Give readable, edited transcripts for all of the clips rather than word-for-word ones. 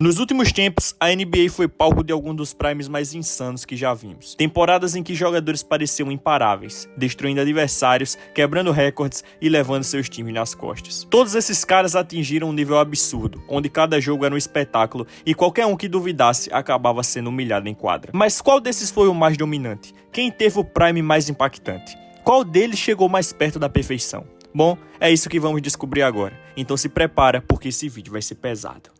Nos últimos tempos, a NBA foi palco de alguns dos primes mais insanos que já vimos. Temporadas em que jogadores pareciam imparáveis, destruindo adversários, quebrando recordes e levando seus times nas costas. Todos esses caras atingiram um nível absurdo, onde cada jogo era um espetáculo e qualquer um que duvidasse acabava sendo humilhado em quadra. Mas qual desses foi o mais dominante? Quem teve o prime mais impactante? Qual deles chegou mais perto da perfeição? Bom, é isso que vamos descobrir agora. Então se prepara, porque esse vídeo vai ser pesado.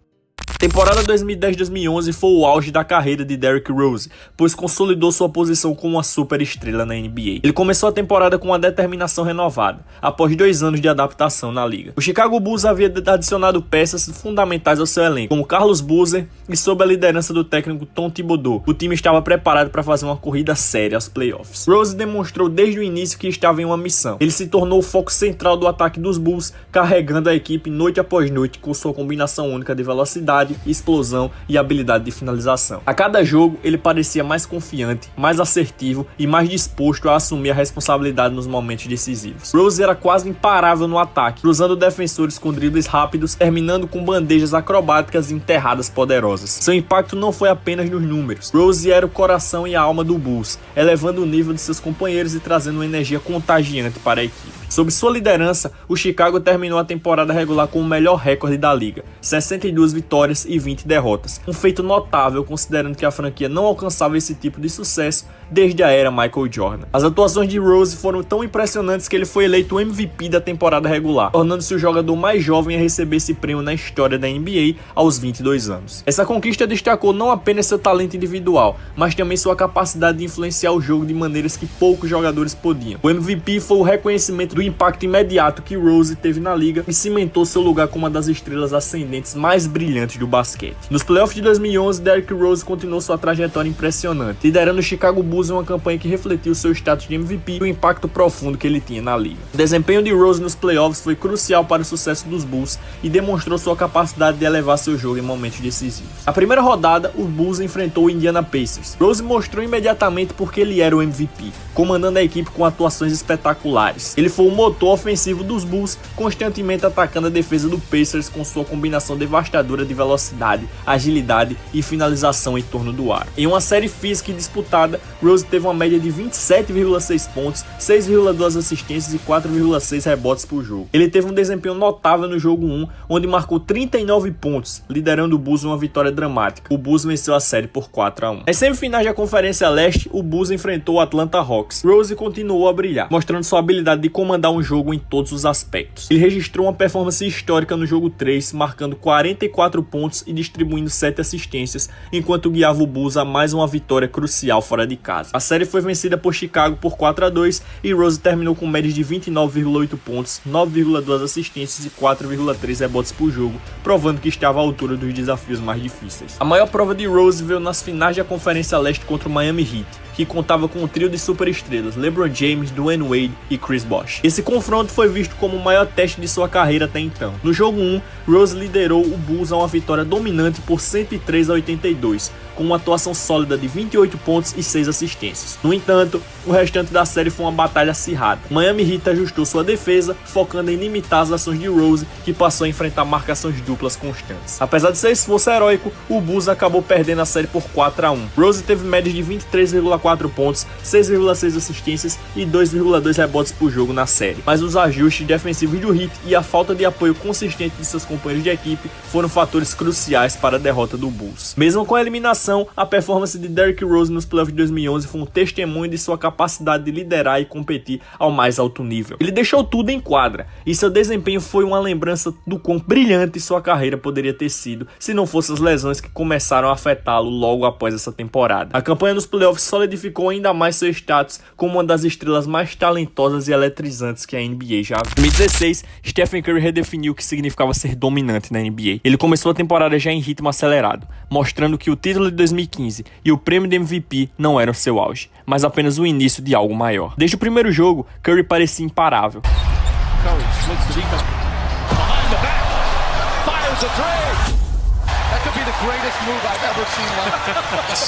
Temporada 2010-2011 foi o auge da carreira de Derrick Rose, pois consolidou sua posição como uma super estrela na NBA. Ele começou a temporada com uma determinação renovada, após 2 anos de adaptação na liga. O Chicago Bulls havia adicionado peças fundamentais ao seu elenco, como Carlos Boozer, e sob a liderança do técnico Tom Thibodeau, o time estava preparado para fazer uma corrida séria aos playoffs. Rose demonstrou desde o início que estava em uma missão. Ele se tornou o foco central do ataque dos Bulls, carregando a equipe noite após noite com sua combinação única de velocidade, explosão e habilidade de finalização. A cada jogo, ele parecia mais confiante, mais assertivo e mais disposto a assumir a responsabilidade nos momentos decisivos. Rose era quase imparável no ataque, cruzando defensores com dribles rápidos, terminando com bandejas acrobáticas e enterradas poderosas. Seu impacto não foi apenas nos números. Rose era o coração e a alma do Bulls, elevando o nível de seus companheiros e trazendo uma energia contagiante para a equipe. Sob sua liderança, o Chicago terminou a temporada regular com o melhor recorde da liga, 62 vitórias e 20 derrotas, um feito notável considerando que a franquia não alcançava esse tipo de sucesso desde a era Michael Jordan. As atuações de Rose foram tão impressionantes que ele foi eleito o MVP da temporada regular, tornando-se o jogador mais jovem a receber esse prêmio na história da NBA aos 22 anos. Essa conquista destacou não apenas seu talento individual, mas também sua capacidade de influenciar o jogo de maneiras que poucos jogadores podiam. O MVP foi o reconhecimento do impacto imediato que Rose teve na liga e cimentou seu lugar como uma das estrelas ascendentes mais brilhantes do basquete. Nos playoffs de 2011, Derrick Rose continuou sua trajetória impressionante, liderando o Chicago Bulls em uma campanha que refletiu seu status de MVP e o impacto profundo que ele tinha na liga. O desempenho de Rose nos playoffs foi crucial para o sucesso dos Bulls e demonstrou sua capacidade de elevar seu jogo em momentos decisivos. Na primeira rodada, o Bulls enfrentou o Indiana Pacers. Rose mostrou imediatamente porque ele era o MVP, comandando a equipe com atuações espetaculares. Ele foi o motor ofensivo dos Bulls, constantemente atacando a defesa do Pacers com sua combinação devastadora de velocidade, agilidade e finalização em torno do aro. Em uma série física e disputada, Rose teve uma média de 27,6 pontos, 6,2 assistências e 4,6 rebotes por jogo. Ele teve um desempenho notável no jogo 1, onde marcou 39 pontos, liderando o Bulls em uma vitória dramática. O Bulls venceu a série por 4-1. Nas semifinais da Conferência Leste, o Bulls enfrentou o Atlanta Hawks. Rose continuou a brilhar, mostrando sua habilidade de comandar um jogo em todos os aspectos. Ele registrou uma performance histórica no jogo 3, marcando 44 pontos e distribuindo 7 assistências, enquanto guiava o Bulls a mais uma vitória crucial fora de casa. A série foi vencida por Chicago por 4-2 e Rose terminou com médias de 29,8 pontos, 9,2 assistências e 4,3 rebotes por jogo, provando que estava à altura dos desafios mais difíceis. A maior prova de Rose veio nas finais da Conferência Leste contra o Miami Heat, que contava com um trio de superestrelas, LeBron James, Dwayne Wade e Chris Bosh. Esse confronto foi visto como o maior teste de sua carreira até então. No jogo 1, Rose liderou o Bulls a uma vitória dominante por 103-82, com uma atuação sólida de 28 pontos e 6 assistências. No entanto, o restante da série foi uma batalha acirrada. O Miami Heat ajustou sua defesa, focando em limitar as ações de Rose, que passou a enfrentar marcações duplas constantes. Apesar de seu esforço heróico, o Bulls acabou perdendo a série por 4-1. Rose teve médias de 23,4 pontos, 6,6 assistências e 2,2 rebotes por jogo na série. Mas os ajustes defensivos do Heat e a falta de apoio consistente de seus companheiros de equipe foram fatores cruciais para a derrota do Bulls. Mesmo com a eliminação, a performance de Derrick Rose nos playoffs de 2011 foi um testemunho de sua capacidade de liderar e competir ao mais alto nível. Ele deixou tudo em quadra, e seu desempenho foi uma lembrança do quão brilhante sua carreira poderia ter sido se não fossem as lesões que começaram a afetá-lo logo após essa temporada. A campanha nos playoffs solidificou ainda mais seu status como uma das estrelas mais talentosas e eletrizantes que a NBA já viu. Em 2016, Stephen Curry redefiniu o que significava ser dominante na NBA. Ele começou a temporada já em ritmo acelerado, mostrando que o título de 2015 e o prêmio de MVP não eram seu auge, mas apenas o início de algo maior. Desde o primeiro jogo, Curry parecia imparável.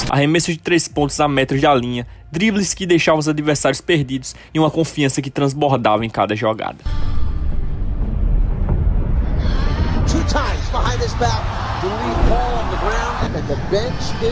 Arremessos de 3 pontos a metros da linha, dribles que deixavam os adversários perdidos e uma confiança que transbordava em cada jogada.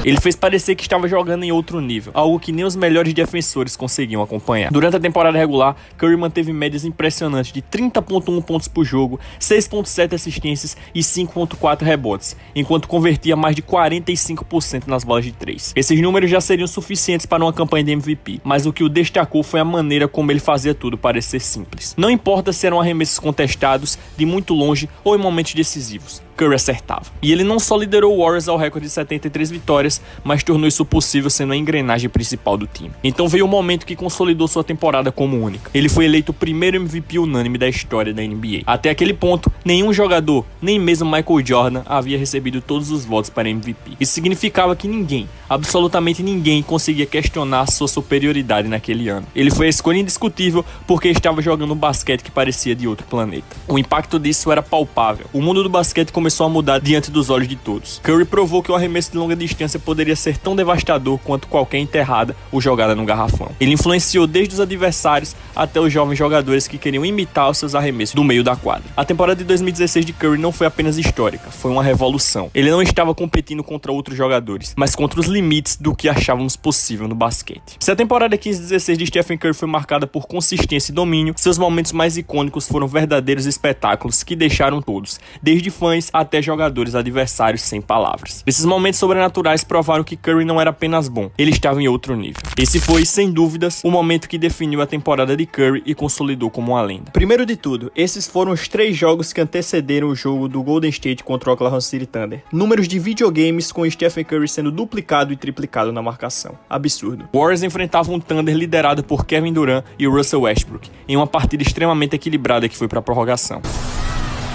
Ele fez parecer que estava jogando em outro nível, algo que nem os melhores defensores conseguiam acompanhar. Durante a temporada regular, Curry manteve médias impressionantes de 30,1 pontos por jogo, 6,7 assistências e 5,4 rebotes, enquanto convertia mais de 45% nas bolas de 3. Esses números já seriam suficientes para uma campanha de MVP, mas o que o destacou foi a maneira como ele fazia tudo parecer simples. Não importa se eram arremessos contestados, de muito longe ou em momentos decisivos, Curry acertava. E ele não só liderou o Warriors ao recorde de 73 vitórias, mas tornou isso possível sendo a engrenagem principal do time. Então veio o momento que consolidou sua temporada como única. Ele foi eleito o primeiro MVP unânime da história da NBA. Até aquele ponto, nenhum jogador, nem mesmo Michael Jordan, havia recebido todos os votos para MVP. Isso significava que ninguém, absolutamente ninguém, conseguia questionar sua superioridade naquele ano. Ele foi a escolha indiscutível porque estava jogando um basquete que parecia de outro planeta. O impacto disso era palpável. O mundo do basquete começou a mudar diante dos olhos de todos. Curry provou que o arremesso de longa distância poderia ser tão devastador quanto qualquer enterrada ou jogada no garrafão. Ele influenciou desde os adversários até os jovens jogadores que queriam imitar os seus arremessos do meio da quadra. A temporada de 2016 de Curry não foi apenas histórica, foi uma revolução. Ele não estava competindo contra outros jogadores, mas contra os limites do que achávamos possível no basquete. Se a temporada 15-16 de Stephen Curry foi marcada por consistência e domínio, seus momentos mais icônicos foram verdadeiros espetáculos que deixaram todos, desde fãs até jogadores adversários, sem palavras. Esses momentos sobrenaturais provaram que Curry não era apenas bom, ele estava em outro nível. Esse foi, sem dúvidas, o momento que definiu a temporada de Curry e consolidou como uma lenda. Primeiro de tudo, esses foram os 3 jogos que antecederam o jogo do Golden State contra o Oklahoma City Thunder. Números de videogames com Stephen Curry sendo duplicado e triplicado na marcação. Absurdo. O Warriors enfrentava um Thunder liderado por Kevin Durant e Russell Westbrook, em uma partida extremamente equilibrada que foi para a prorrogação.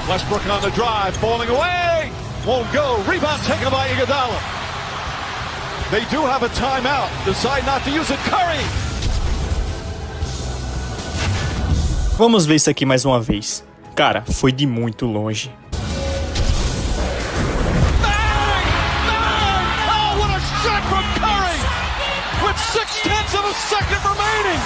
Westbrook on the drive, falling away, won't go, rebound taken by Iguodala. They do have a timeout, decide not to use it, Curry. Vamos ver isso aqui mais uma vez. Cara, foi de muito longe. Oh, what a shot from Curry, with 0.6 of a second remaining.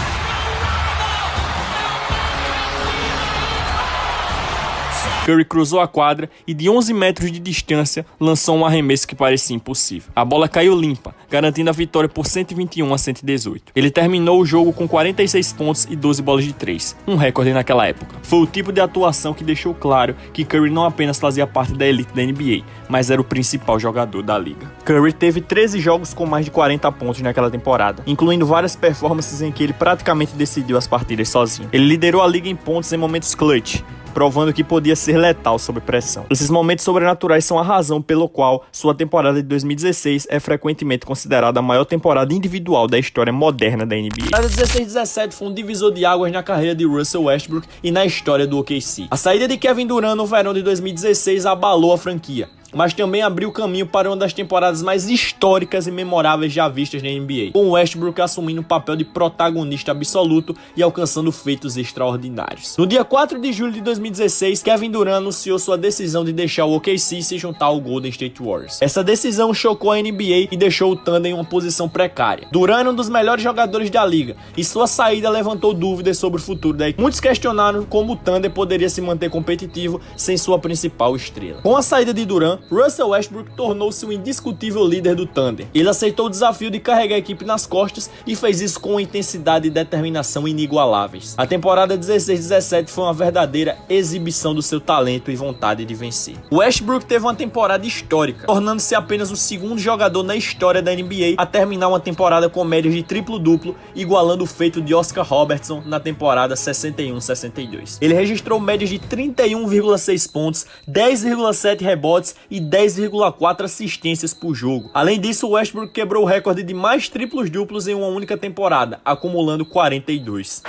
Curry cruzou a quadra e de 11 metros de distância lançou um arremesso que parecia impossível. A bola caiu limpa, garantindo a vitória por 121-118. Ele terminou o jogo com 46 pontos e 12 bolas de 3, um recorde naquela época. Foi o tipo de atuação que deixou claro que Curry não apenas fazia parte da elite da NBA, mas era o principal jogador da liga. Curry teve 13 jogos com mais de 40 pontos naquela temporada, incluindo várias performances em que ele praticamente decidiu as partidas sozinho. Ele liderou a liga em pontos em momentos clutch, provando que podia ser letal sob pressão. Esses momentos sobrenaturais são a razão pelo qual sua temporada de 2016 é frequentemente considerada a maior temporada individual da história moderna da NBA. A 16-17 foi um divisor de águas na carreira de Russell Westbrook e na história do OKC. A saída de Kevin Durant no verão de 2016 abalou a franquia, mas também abriu caminho para uma das temporadas mais históricas e memoráveis já vistas na NBA, com Westbrook assumindo o papel de protagonista absoluto e alcançando feitos extraordinários. No dia 4 de julho de 2016, Kevin Durant anunciou sua decisão de deixar o OKC e se juntar ao Golden State Warriors. Essa decisão chocou a NBA e deixou o Thunder em uma posição precária. Durant era um dos melhores jogadores da liga, e sua saída levantou dúvidas sobre o futuro da equipe. Muitos questionaram como o Thunder poderia se manter competitivo sem sua principal estrela. Com a saída de Durant, Russell Westbrook tornou-se um indiscutível líder do Thunder. Ele aceitou o desafio de carregar a equipe nas costas e fez isso com uma intensidade e determinação inigualáveis. A temporada 16-17 foi uma verdadeira exibição do seu talento e vontade de vencer. Westbrook teve uma temporada histórica, tornando-se apenas o segundo jogador na história da NBA a terminar uma temporada com médias de triplo-duplo, igualando o feito de Oscar Robertson na temporada 61-62. Ele registrou médias de 31,6 pontos, 10,7 rebotes e 10,4 assistências por jogo. Além disso, Westbrook quebrou o recorde de mais triplos duplos em uma única temporada, acumulando 42.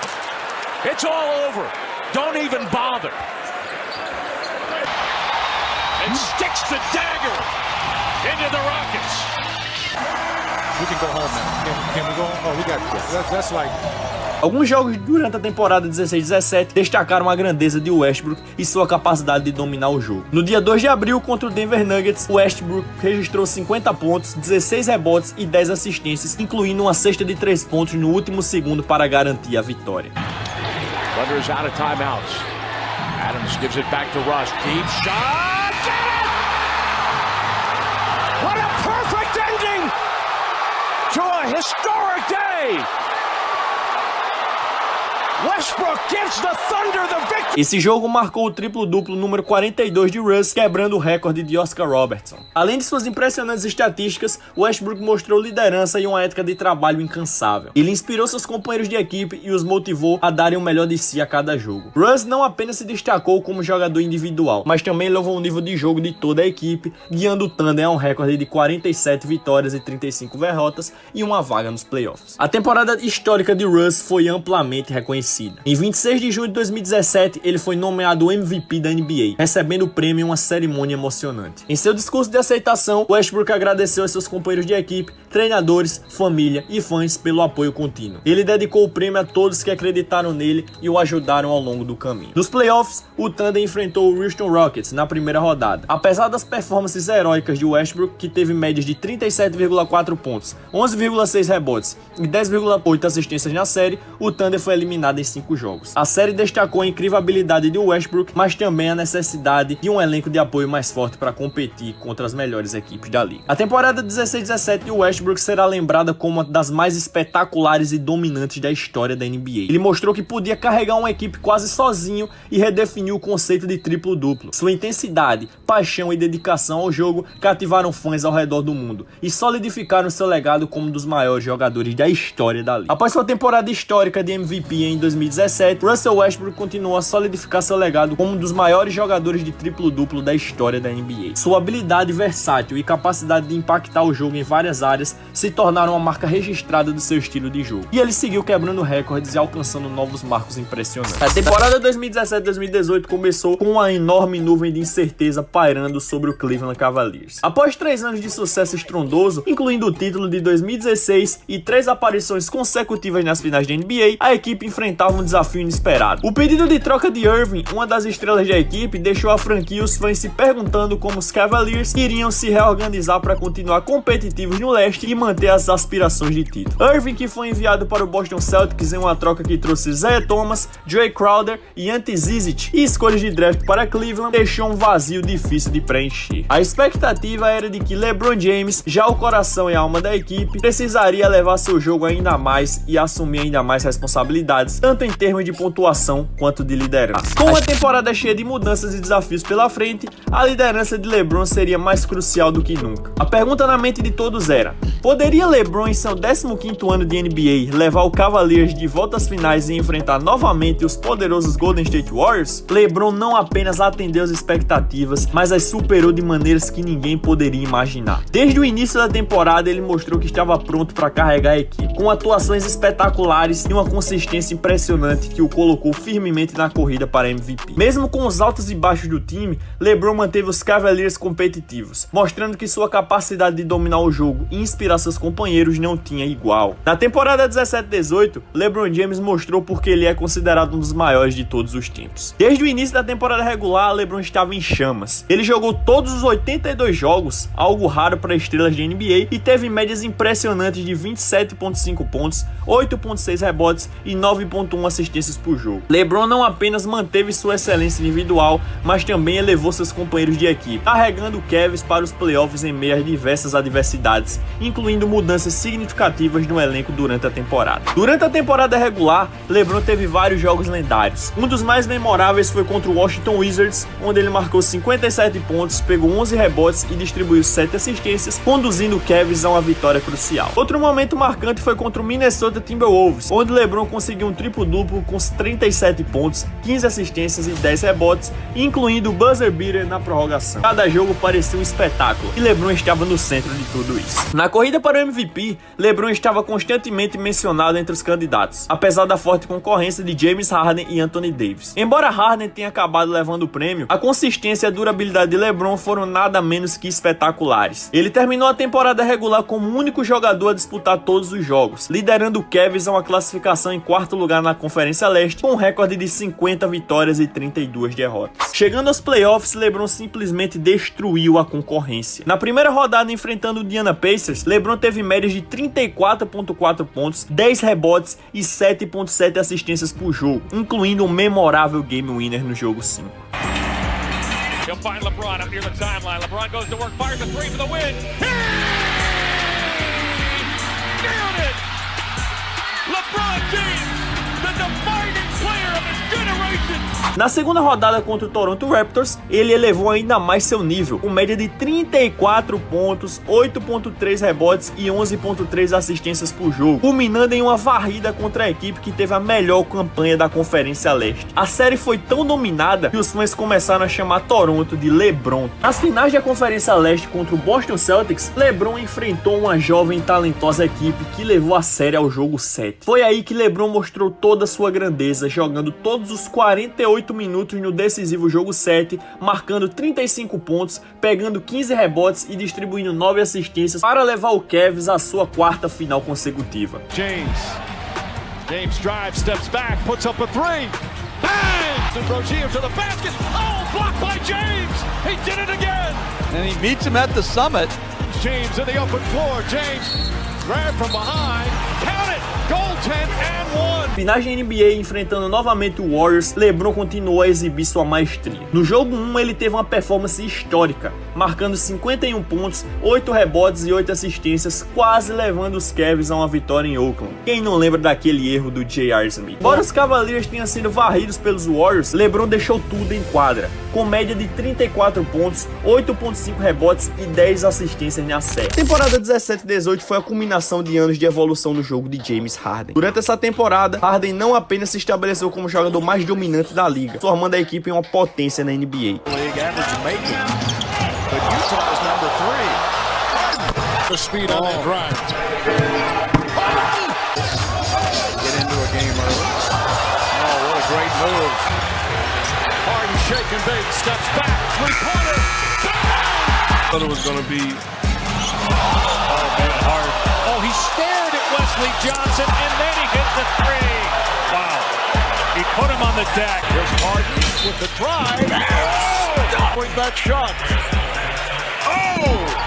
It's all over. Don't even bother. And sticks the dagger into the Rockets. We can go home now. Can we go? Oh, we got this. That's like... Alguns jogos durante a temporada 16-17 destacaram a grandeza de Westbrook e sua capacidade de dominar o jogo. No dia 2 de abril, contra o Denver Nuggets, Westbrook registrou 50 pontos, 16 rebotes e 10 assistências, incluindo uma cesta de 3 pontos no último segundo para garantir a vitória. Thunder out of timeouts. Adams gives it back to Rush. Deep shot. What a perfect to a historic day. Westbrook gives the Thunder the victory. Esse jogo marcou o triplo-duplo número 42 de Russ, quebrando o recorde de Oscar Robertson. Além de suas impressionantes estatísticas, Westbrook mostrou liderança e uma ética de trabalho incansável. Ele inspirou seus companheiros de equipe e os motivou a darem o melhor de si a cada jogo. Russ não apenas se destacou como jogador individual, mas também elevou o nível de jogo de toda a equipe, guiando o Thunder a um recorde de 47 vitórias e 35 derrotas e uma vaga nos playoffs. A temporada histórica de Russ foi amplamente reconhecida. Em 26 de junho de 2017, ele foi nomeado o MVP da NBA, recebendo o prêmio em uma cerimônia emocionante. Em seu discurso de aceitação, Westbrook agradeceu a seus companheiros de equipe, treinadores, família e fãs pelo apoio contínuo. Ele dedicou o prêmio a todos que acreditaram nele e o ajudaram ao longo do caminho. Nos playoffs, o Thunder enfrentou o Houston Rockets na primeira rodada. Apesar das performances heróicas de Westbrook, que teve médias de 37,4 pontos, 11,6 rebotes e 10,8 assistências na série, o Thunder foi eliminado em 5 jogos. A série destacou a incrível habilidade de Westbrook, mas também a necessidade de um elenco de apoio mais forte para competir contra as melhores equipes da liga. A temporada 16-17 de Westbrook será lembrada como uma das mais espetaculares e dominantes da história da NBA. Ele mostrou que podia carregar uma equipe quase sozinho e redefiniu o conceito de triplo-duplo. Sua intensidade, paixão e dedicação ao jogo cativaram fãs ao redor do mundo e solidificaram seu legado como um dos maiores jogadores da história da liga. Após sua temporada histórica de MVP em 2017, Russell Westbrook continuou a solidificar seu legado como um dos maiores jogadores de triplo-duplo da história da NBA. Sua habilidade versátil e capacidade de impactar o jogo em várias áreas se tornaram uma marca registrada do seu estilo de jogo. E ele seguiu quebrando recordes e alcançando novos marcos impressionantes. A temporada 2017-2018 começou com uma enorme nuvem de incerteza pairando sobre o Cleveland Cavaliers. Após 3 anos de sucesso estrondoso, incluindo o título de 2016 e 3 aparições consecutivas nas finais da NBA, a equipe enfrentava um desafio inesperado. O pedido de troca de Irving, uma das estrelas da equipe, deixou a franquia e os fãs se perguntando como os Cavaliers iriam se reorganizar para continuar competitivos no leste e manter as aspirações de título. Irving, que foi enviado para o Boston Celtics em uma troca que trouxe Isaiah Thomas, Jay Crowder e Ante Zizic e escolhas de draft para Cleveland, deixou um vazio difícil de preencher. A expectativa era de que LeBron James, já o coração e a alma da equipe, precisaria levar seu jogo ainda mais e assumir ainda mais responsabilidades, tanto em termos de pontuação quanto de liderança. Com uma temporada cheia de mudanças e desafios pela frente, a liderança de LeBron seria mais crucial do que nunca. A pergunta na mente de todos era: poderia LeBron, em seu 15º ano de NBA, levar o Cavaliers de volta às finais e enfrentar novamente os poderosos Golden State Warriors? LeBron não apenas atendeu às expectativas, mas as superou de maneiras que ninguém poderia imaginar. Desde o início da temporada, ele mostrou que estava pronto para carregar a equipe, com atuações espetaculares e uma consistência impressionante que o colocou firmemente na corrida para MVP. Mesmo com os altos e baixos do time, LeBron manteve os Cavaliers competitivos, mostrando que sua capacidade de dominar o jogo e inspirar seus companheiros não tinha igual. Na temporada 17-18, LeBron James mostrou porque ele é considerado um dos maiores de todos os tempos. Desde o início da temporada regular, LeBron estava em chamas. Ele jogou todos os 82 jogos, algo raro para estrelas de NBA, e teve médias impressionantes de 27,5 pontos, 8,6 rebotes e 9,1 assistências por jogo. LeBron não apenas manteve sua excelência individual, mas também elevou seus companheiros de equipe, carregando o Cavs para os playoffs em meio a diversas adversidades, incluindo mudanças significativas no elenco durante a temporada. Durante a temporada regular, LeBron teve vários jogos lendários. Um dos mais memoráveis foi contra o Washington Wizards, onde ele marcou 57 pontos, pegou 11 rebotes e distribuiu 7 assistências, conduzindo o Cavs a uma vitória crucial. Outro momento marcante foi contra o Minnesota Timberwolves, onde LeBron conseguiu um triplo-duplo com 37 pontos, 15 assistências e 10 rebotes, incluindo o buzzer beater na prorrogação. Cada jogo parecia um espetáculo e LeBron estava no centro de tudo isso. Na corrida para o MVP, LeBron estava constantemente mencionado entre os candidatos, apesar da forte concorrência de James Harden e Anthony Davis. Embora Harden tenha acabado levando o prêmio, a consistência e a durabilidade de LeBron foram nada menos que espetaculares. Ele terminou a temporada regular como o único jogador a disputar todos os jogos, liderando o Cavs a uma classificação em 4º lugar na Conferência Leste, com um recorde de 50 vitórias e 32 derrotas. Chegando aos playoffs, LeBron simplesmente destruiu a concorrência. Na primeira rodada, enfrentando o Indiana Pacers, LeBron teve médias de 34,4 pontos, 10 rebotes e 7,7 assistências por jogo, incluindo um memorável game winner no jogo 5. He'll find LeBron up near the timeline. LeBron goes to work, fires a three for the win. Na segunda rodada contra o Toronto Raptors, ele elevou ainda mais seu nível, com média de 34 pontos, 8.3 rebotes e 11.3 assistências por jogo, culminando em uma varrida contra a equipe que teve a melhor campanha da Conferência Leste. A série foi tão dominada que os fãs começaram a chamar Toronto de LeBron. Nas finais da Conferência Leste contra o Boston Celtics, LeBron enfrentou uma jovem e talentosa equipe que levou a série ao jogo 7. Foi aí que LeBron mostrou toda a sua grandeza, jogando todos os 48 minutos no decisivo jogo 7, marcando 35 pontos, pegando 15 rebotes e distribuindo 9 assistências para levar o Cavs à sua quarta final consecutiva. James drives, steps back, puts up a three. Bang! And Rozier to the basket. Oh, blocked by James. He did it again. And he meets him at the summit. James in the open floor. James grabbed from behind. Count it. Goaltend and one. Finais de NBA enfrentando novamente o Warriors, LeBron continuou a exibir sua maestria. No jogo 1 ele teve uma performance histórica, marcando 51 pontos, 8 rebotes e 8 assistências, quase levando os Cavs a uma vitória em Oakland. Quem não lembra daquele erro do J.R. Smith? Embora os Cavaliers tenham sido varridos pelos Warriors, LeBron deixou tudo em quadra, com média de 34 pontos, 8.5 rebotes e 10 assistências na série. A temporada 17-18 foi a culminação de anos de evolução no jogo de James Harden. Durante essa temporada, Harden não apenas se estabeleceu como o jogador mais dominante da liga, formando a equipe em uma potência na NBA. He stared at Wesley Johnson and then he hit the three. Wow. He put him on the deck. Here's Harden with the drive. Oh! Bring that shot. Oh!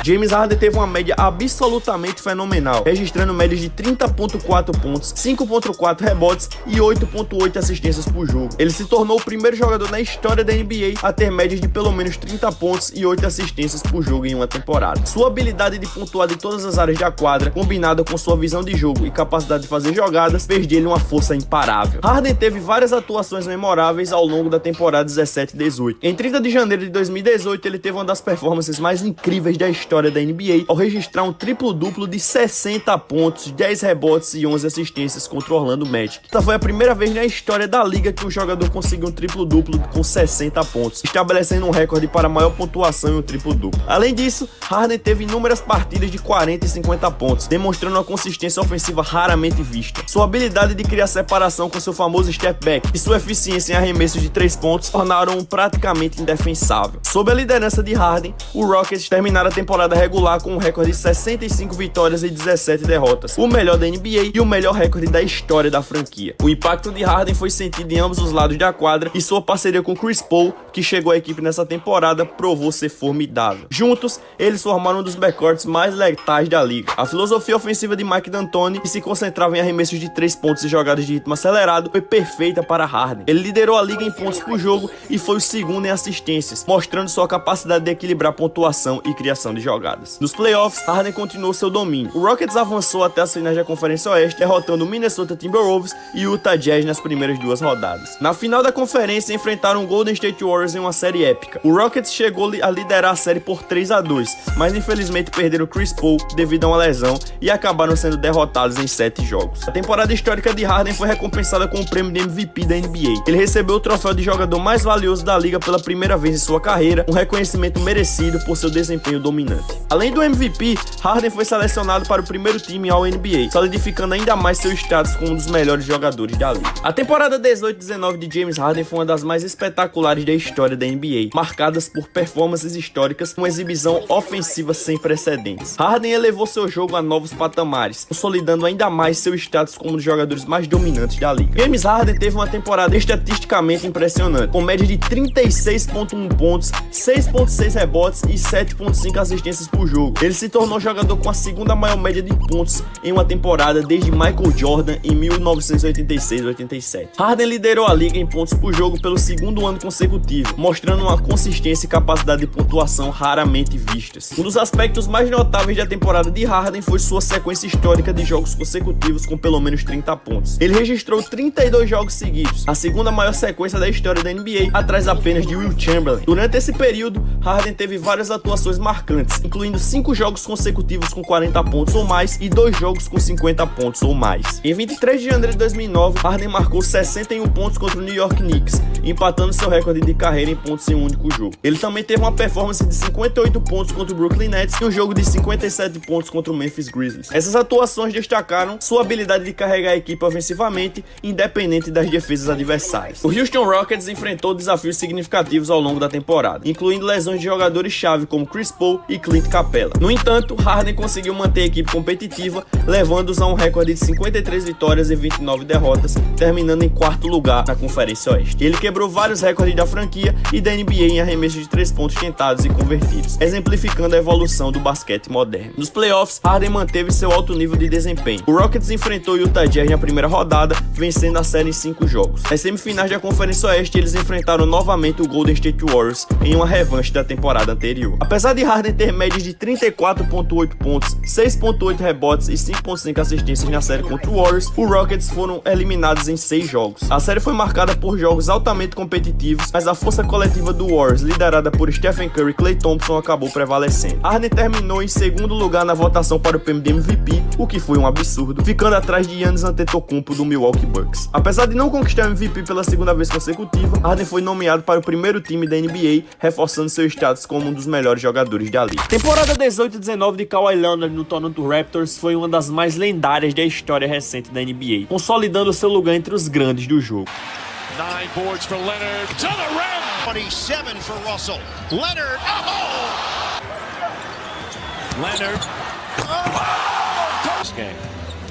James Harden teve uma média absolutamente fenomenal, registrando médias de 30.4 pontos, 5.4 rebotes e 8.8 assistências por jogo. Ele se tornou o primeiro jogador na história da NBA a ter médias de pelo menos 30 pontos e 8 assistências por jogo em uma temporada. Sua habilidade de pontuar de todas as áreas da quadra, combinada com sua visão de jogo e capacidade de fazer jogadas, fez dele uma força imparável. Harden teve várias atuações memoráveis ao longo da temporada 17-18. Em 30 de janeiro de 2018, ele teve uma das performances mais incríveis da história da NBA ao registrar um triplo-duplo de 60 pontos, 10 rebotes e 11 assistências contra o Orlando Magic. Essa foi a primeira vez na história da liga que um jogador conseguiu um triplo-duplo com 60 pontos, estabelecendo um recorde para a maior pontuação em um triplo-duplo. Além disso, Harden teve inúmeras partidas de 40 e 50 pontos, demonstrando uma consistência ofensiva raramente vista. Sua habilidade de criar separação com seu famoso step back e sua eficiência em arremessos de 3 pontos tornaram-o praticamente indefensável. Sob a liderança de Harden, o Rockets terminaram a temporada regular com um recorde de 65 vitórias e 17 derrotas, o melhor da NBA e o melhor recorde da história da franquia. O impacto de Harden foi sentido em ambos os lados da quadra e sua parceria com Chris Paul, que chegou à equipe nessa temporada, provou ser formidável. Juntos, eles formaram um dos backcourts mais letais da liga. A filosofia ofensiva de Mike D'Antoni, que se concentrava em arremessos de 3 pontos e jogadas de ritmo acelerado, foi perfeita para Harden. Ele liderou a liga em pontos por jogo e foi o segundo em assistências, mostrando sua capacidade de equilibrar pontuação e criação de jogadas. Nos playoffs, Harden continuou seu domínio. O Rockets avançou até as finais da Conferência Oeste, derrotando o Minnesota Timberwolves e o Utah Jazz nas primeiras 2 rodadas. Na final da conferência, enfrentaram o Golden State Warriors em uma série épica. O Rockets chegou a liderar a série por 3-2, mas infelizmente perderam Chris Paul devido a uma lesão e acabaram sendo derrotados em 7 jogos. A temporada histórica de Harden foi recompensada com o prêmio de MVP da NBA. Ele recebeu o troféu de jogador mais valioso da liga pela primeira vez em sua carreira, um reconhecimento merecido por seu desempenho dominante. Além do MVP, Harden foi selecionado para o primeiro time ao NBA, solidificando ainda mais seu status como um dos melhores jogadores da liga. A temporada 18-19 de James Harden foi uma das mais espetaculares da história da NBA, marcadas por performances históricas com exibição ofensiva sem precedentes. Harden elevou seu jogo a novos patamares, consolidando ainda mais seu status como um dos jogadores mais dominantes da liga. James Harden teve uma temporada estatisticamente impressionante, com média de 36.1 pontos, 6.6 rebotes e 7.5 assistências assistências por jogo. Ele se tornou o jogador com a segunda maior média de pontos em uma temporada desde Michael Jordan em 1986-87. Harden liderou a liga em pontos por jogo pelo segundo ano consecutivo, mostrando uma consistência e capacidade de pontuação raramente vistas. Um dos aspectos mais notáveis da temporada de Harden foi sua sequência histórica de jogos consecutivos com pelo menos 30 pontos. Ele registrou 32 jogos seguidos, a segunda maior sequência da história da NBA, atrás apenas de Will Chamberlain. Durante esse período, Harden teve várias atuações marcantes, incluindo 5 jogos consecutivos com 40 pontos ou mais e 2 jogos com 50 pontos ou mais. Em 23 de janeiro de 2009, Harden marcou 61 pontos contra o New York Knicks, empatando seu recorde de carreira em pontos em um único jogo. Ele também teve uma performance de 58 pontos contra o Brooklyn Nets e um jogo de 57 pontos contra o Memphis Grizzlies. Essas atuações destacaram sua habilidade de carregar a equipe ofensivamente, independente das defesas adversárias. O Houston Rockets enfrentou desafios significativos ao longo da temporada, incluindo lesões de jogadores-chave como Chris Paul e Clint Capela. No entanto, Harden conseguiu manter a equipe competitiva, levando-os a um recorde de 53 vitórias e 29 derrotas, terminando em quarto lugar na Conferência Oeste. Ele quebrou vários recordes da franquia e da NBA em arremessos de 3 pontos tentados e convertidos, exemplificando a evolução do basquete moderno. Nos playoffs, Harden manteve seu alto nível de desempenho. O Rockets enfrentou o Utah Jazz na primeira rodada, vencendo a série em 5 jogos. Nas semifinais da Conferência Oeste, eles enfrentaram novamente o Golden State Warriors em uma revanche da temporada anterior. Apesar de Harden ter médias de 34,8 pontos, 6,8 rebotes e 5,5 assistências na série contra o Warriors, os Rockets foram eliminados em 6 jogos. A série foi marcada por jogos altamente competitivos, mas a força coletiva do Warriors, liderada por Stephen Curry e Klay Thompson, acabou prevalecendo. Harden terminou em segundo lugar na votação para o prêmio de MVP, o que foi um absurdo, ficando atrás de Giannis Antetokounmpo do Milwaukee Bucks. Apesar de não conquistar o MVP pela segunda vez consecutiva, Harden foi nomeado para o primeiro time da NBA, reforçando seu status como um dos melhores jogadores da liga. Temporada 18-19 de Kawhi Leonard no Toronto Raptors foi uma das mais lendárias da história recente da NBA, consolidando seu lugar entre os grandes do jogo. 9 boards for Leonard to the rim. 27 for Russell. Leonard. Oh! Leonard. This game.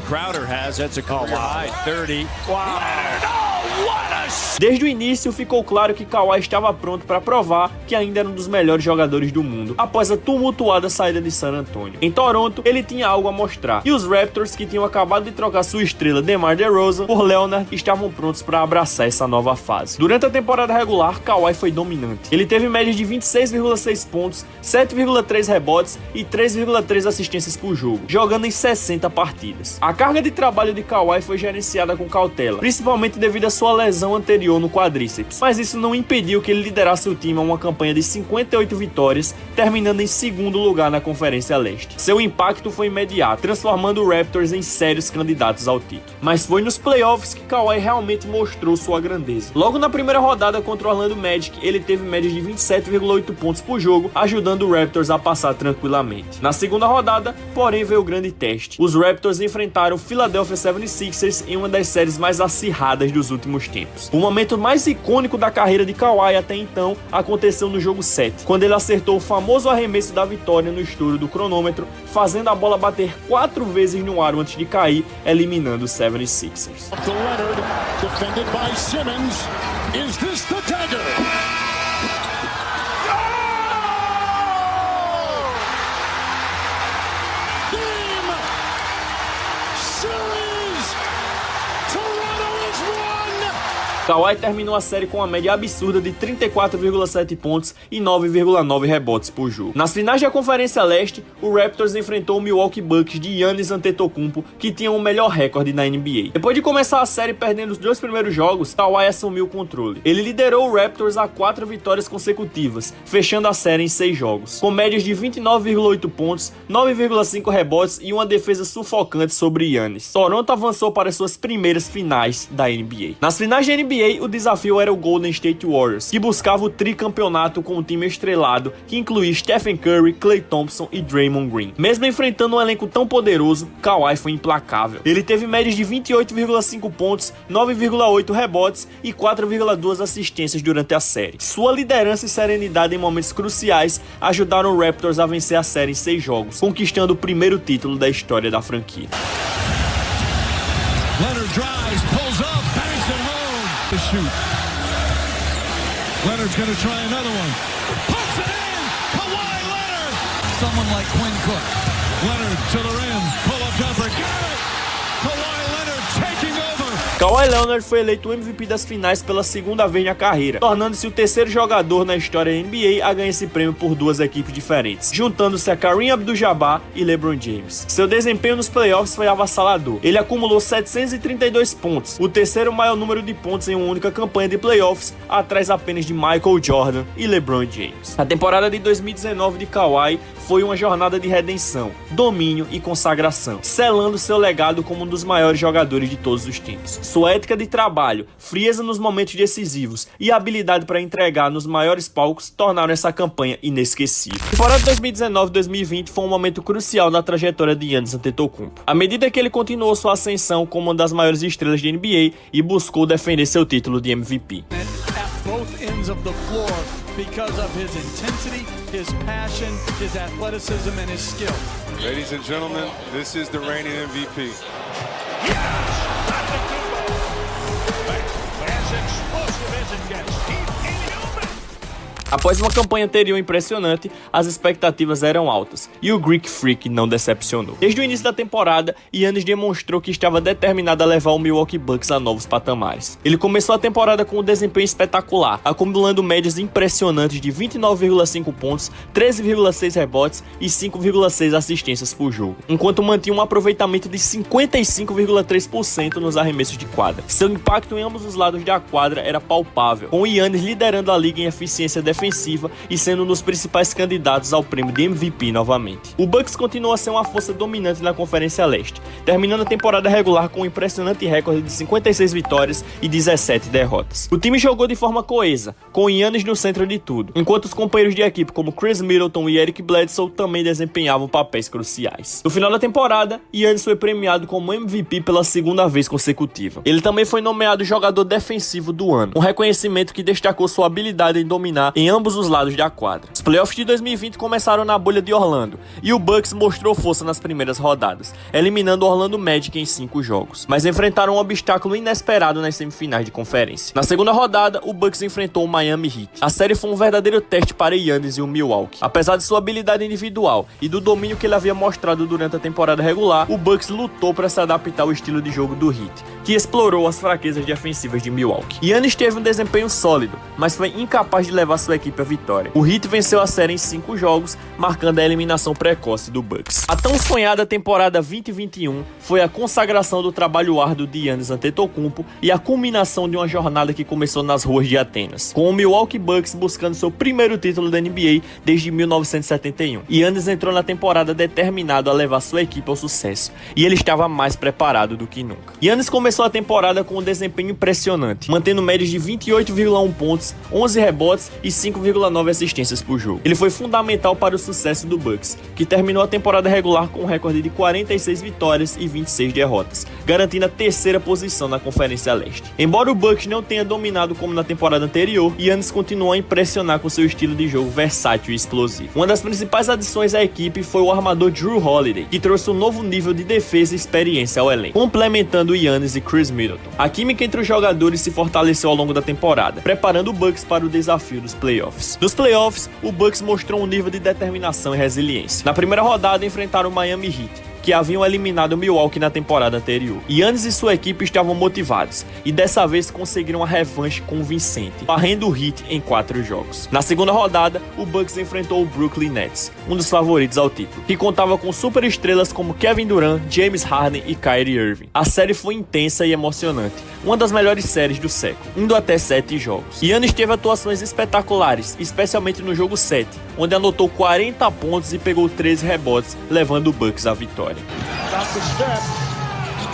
Crowder has it's a career high 30. Wow. Leonard. Oh, what a... Desde o início ficou claro que Kawhi estava pronto para provar que ainda era um dos melhores jogadores do mundo após a tumultuada saída de San Antonio. Em Toronto, ele tinha algo a mostrar, e os Raptors, que tinham acabado de trocar sua estrela DeMar DeRozan por Leonard, estavam prontos para abraçar essa nova fase. Durante a temporada regular, Kawhi foi dominante. Ele teve médias de 26,6 pontos, 7,3 rebotes e 3,3 assistências por jogo, jogando em 60 partidas. A carga de trabalho de Kawhi foi gerenciada com cautela, principalmente devido à sua lesão anterior no quadríceps, mas isso não impediu que ele liderasse o time a uma campanha de 58 vitórias, terminando em segundo lugar na Conferência Leste. Seu impacto foi imediato, transformando o Raptors em sérios candidatos ao título. Mas foi nos playoffs que Kawhi realmente mostrou sua grandeza. Logo na primeira rodada contra o Orlando Magic, ele teve médias de 27,8 pontos por jogo, ajudando o Raptors a passar tranquilamente. Na segunda rodada, porém, veio o grande teste. Os Raptors enfrentaram o Philadelphia 76ers em uma das séries mais acirradas dos últimos tempos. O momento mais icônico da carreira de Kawhi até então aconteceu no jogo 7, quando ele acertou o famoso arremesso da vitória no estouro do cronômetro, fazendo a bola bater 4 vezes no aro antes de cair, eliminando os 76ers. Leonard, defended by Simmons. Is this the dagger? Kawhi terminou a série com uma média absurda de 34,7 pontos e 9,9 rebotes por jogo. Nas finais da Conferência Leste, o Raptors enfrentou o Milwaukee Bucks de Giannis Antetokounmpo, que tinha o melhor recorde na NBA. Depois de começar a série perdendo os 2 primeiros jogos, Kawhi assumiu o controle. Ele liderou o Raptors a 4 vitórias consecutivas, fechando a série em 6 jogos, com médias de 29,8 pontos, 9,5 rebotes e uma defesa sufocante sobre Giannis. Toronto avançou para suas primeiras finais da NBA. Nas finais da NBA, o desafio era o Golden State Warriors, que buscava o tricampeonato com um time estrelado que incluía Stephen Curry, Klay Thompson e Draymond Green. Mesmo enfrentando um elenco tão poderoso, Kawhi foi implacável. Ele teve médias de 28,5 pontos, 9,8 rebotes e 4,2 assistências durante a série. Sua liderança e serenidade em momentos cruciais ajudaram o Raptors a vencer a série em 6 jogos, conquistando o primeiro título da história da franquia. Leonard drives, pulls up, bangs it home. To shoot. Leonard's going to try another one. Puts it in. Kawhi Leonard. Someone run like Quinn Cook. Leonard to the rim, pull-up jumper, got it! Kawhi Leonard taking over. Kawhi Leonard foi eleito o MVP das finais pela segunda vez na carreira, tornando-se o terceiro jogador na história da NBA a ganhar esse prêmio por duas equipes diferentes, juntando-se a Kareem Abdul-Jabbar e LeBron James. Seu desempenho nos playoffs foi avassalador. Ele acumulou 732 pontos, o terceiro maior número de pontos em uma única campanha de playoffs, atrás apenas de Michael Jordan e LeBron James. A temporada de 2019 de Kawhi foi uma jornada de redenção, domínio e consagração, selando seu legado como um dos maiores jogadores de todos os tempos. Sua ética de trabalho, frieza nos momentos decisivos e habilidade para entregar nos maiores palcos tornaram essa campanha inesquecível. A temporada 2019-2020 foi um momento crucial na trajetória de Giannis Antetokounmpo. À medida que ele continuou sua ascensão como uma das maiores estrelas de NBA e buscou defender seu título de MVP. Both ends of the floor because of his intensity, his passion, his athleticism, and his skill. Ladies and gentlemen, this is the reigning MVP. As explosive as it gets. Após uma campanha anterior impressionante, as expectativas eram altas, e o Greek Freak não decepcionou. Desde o início da temporada, Giannis demonstrou que estava determinado a levar o Milwaukee Bucks a novos patamares. Ele começou a temporada com um desempenho espetacular, acumulando médias impressionantes de 29,5 pontos, 13,6 rebotes e 5,6 assistências por jogo, enquanto mantinha um aproveitamento de 55,3% nos arremessos de quadra. Seu impacto em ambos os lados da quadra era palpável, com o Giannis liderando a liga em eficiência defensiva e sendo um dos principais candidatos ao prêmio de MVP novamente. O Bucks continua a ser uma força dominante na Conferência Leste, terminando a temporada regular com um impressionante recorde de 56 vitórias e 17 derrotas. O time jogou de forma coesa, com o Giannis no centro de tudo, enquanto os companheiros de equipe como Chris Middleton e Eric Bledsoe também desempenhavam papéis cruciais. No final da temporada, Giannis foi premiado como MVP pela segunda vez consecutiva. Ele também foi nomeado jogador defensivo do ano, um reconhecimento que destacou sua habilidade em dominar em ambos os lados da quadra. Os playoffs de 2020 começaram na bolha de Orlando, e o Bucks mostrou força nas primeiras rodadas, eliminando o Orlando Magic em 5 jogos, mas enfrentaram um obstáculo inesperado nas semifinais de conferência. Na segunda rodada, o Bucks enfrentou o Miami Heat. A série foi um verdadeiro teste para Giannis e o Milwaukee. Apesar de sua habilidade individual e do domínio que ele havia mostrado durante a temporada regular, o Bucks lutou para se adaptar ao estilo de jogo do Heat, que explorou as fraquezas defensivas de Milwaukee. Giannis teve um desempenho sólido, mas foi incapaz de levar sua equipe à vitória. O Heat venceu a série em 5 jogos, marcando a eliminação precoce do Bucks. A tão sonhada temporada 2021 foi a consagração do trabalho árduo de Giannis Antetokounmpo e a culminação de uma jornada que começou nas ruas de Atenas, com o Milwaukee Bucks buscando seu primeiro título da NBA desde 1971. Giannis entrou na temporada determinado a levar sua equipe ao sucesso, e ele estava mais preparado do que nunca. Giannis começou a temporada com um desempenho impressionante, mantendo médias de 28,1 pontos, 11 rebotes e 5,9 assistências por jogo. Ele foi fundamental para o sucesso do Bucks, que terminou a temporada regular com um recorde de 46 vitórias e 26 derrotas, garantindo a terceira posição na Conferência Leste. Embora o Bucks não tenha dominado como na temporada anterior, Giannis continuou a impressionar com seu estilo de jogo versátil e explosivo. Uma das principais adições à equipe foi o armador Jrue Holiday, que trouxe um novo nível de defesa e experiência ao elenco, complementando Giannis e Chris Middleton. A química entre os jogadores se fortaleceu ao longo da temporada, preparando o Bucks para o desafio dos playoffs. Nos playoffs, o Bucks mostrou um nível de determinação e resiliência. Na primeira rodada, enfrentaram o Miami Heat, que haviam eliminado o Milwaukee na temporada anterior. Giannis e sua equipe estavam motivados, e dessa vez conseguiram uma revanche convincente, varrendo o Heat em 4 jogos. Na segunda rodada, o Bucks enfrentou o Brooklyn Nets, um dos favoritos ao título, que contava com superestrelas como Kevin Durant, James Harden e Kyrie Irving. A série foi intensa e emocionante, uma das melhores séries do século, indo até 7 jogos. Giannis teve atuações espetaculares, especialmente no jogo 7, onde anotou 40 pontos e pegou 13 rebotes, levando o Bucks à vitória. About to step,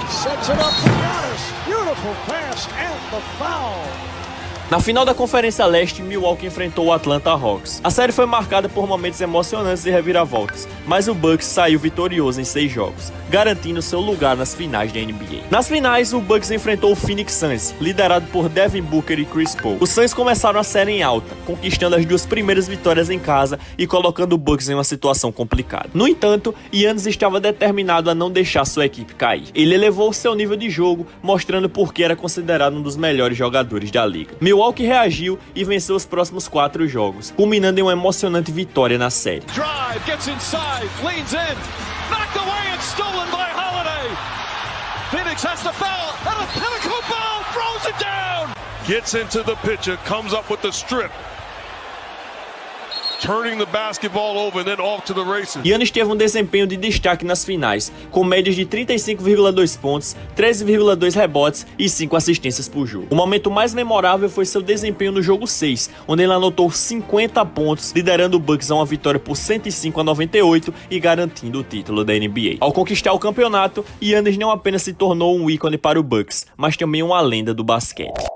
sets it up for Giannis. Beautiful pass and the foul. Na final da Conferência Leste, Milwaukee enfrentou o Atlanta Hawks. A série foi marcada por momentos emocionantes e reviravoltas, mas o Bucks saiu vitorioso em 6 jogos, garantindo seu lugar nas finais da NBA. Nas finais, o Bucks enfrentou o Phoenix Suns, liderado por Devin Booker e Chris Paul. Os Suns começaram a série em alta, conquistando as 2 primeiras vitórias em casa e colocando o Bucks em uma situação complicada. No entanto, Giannis estava determinado a não deixar sua equipe cair. Ele elevou seu nível de jogo, mostrando por que era considerado um dos melhores jogadores da liga. Milwaukee Milwaukee reagiu e venceu os próximos 4 jogos, culminando em uma emocionante vitória na série. Drive, gets inside, leans in, knocked away and stolen by Holiday. Phoenix has the foul, and a pinnacle ball throws it down. Gets into the pitcher, comes up with the strip. Turning the basketball over and then off to the races. Giannis teve um desempenho de destaque nas finais, com médias de 35,2 pontos, 13,2 rebotes e 5 assistências por jogo. O momento mais memorável foi seu desempenho no jogo 6, onde ele anotou 50 pontos, liderando o Bucks a uma vitória por 105-98 e garantindo o título da NBA. Ao conquistar o campeonato, Giannis não apenas se tornou um ícone para o Bucks, mas também uma lenda do basquete.